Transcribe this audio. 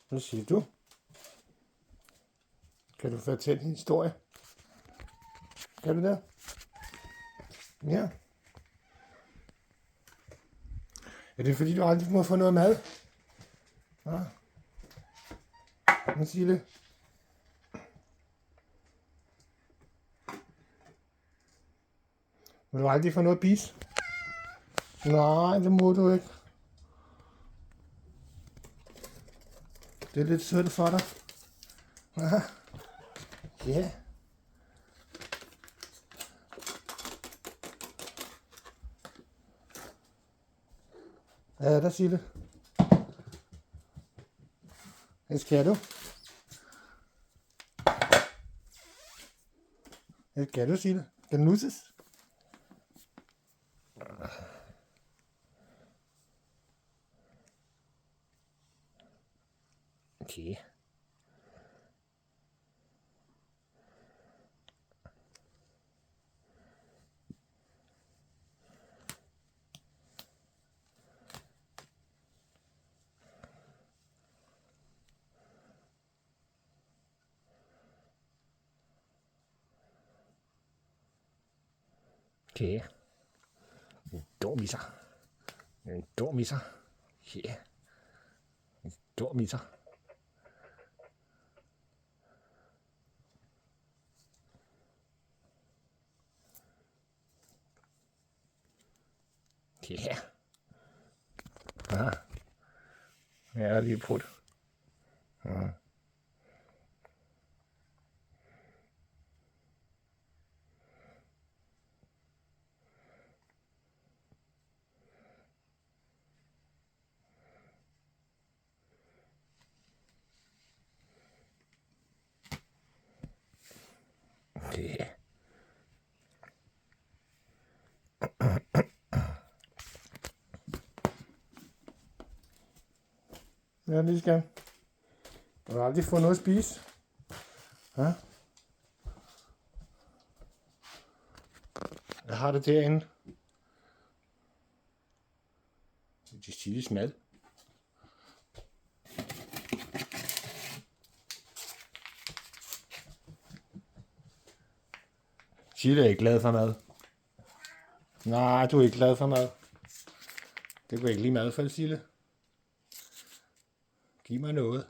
Hvad siger du? Kan du fortælle en historie? Kan du det? Ja. Er det fordi, du aldrig må få noget mad? Ja. Hvad siger det? Vil du aldrig få noget at spise? Nej, det må du ikke. Det er lidt sødt for dig. Ja. Ja. Ja, der siger det. Hvad skal du? Hvad skal du, sige det? Skal den nusses? Okay. Okay. En dormisser. En dormisser. Ja. En dormisser. Ja. Ah. Ja, lige prut. Ja. Okay. Ja, lige skal. Du har aldrig fået noget at spise. Ja? Jeg har det derinde. Det er Silles mad. Sille er ikke glad for mad. Nej, du er ikke glad for mad. Det kunne ikke lige mad for, Sille. Giv mig noget.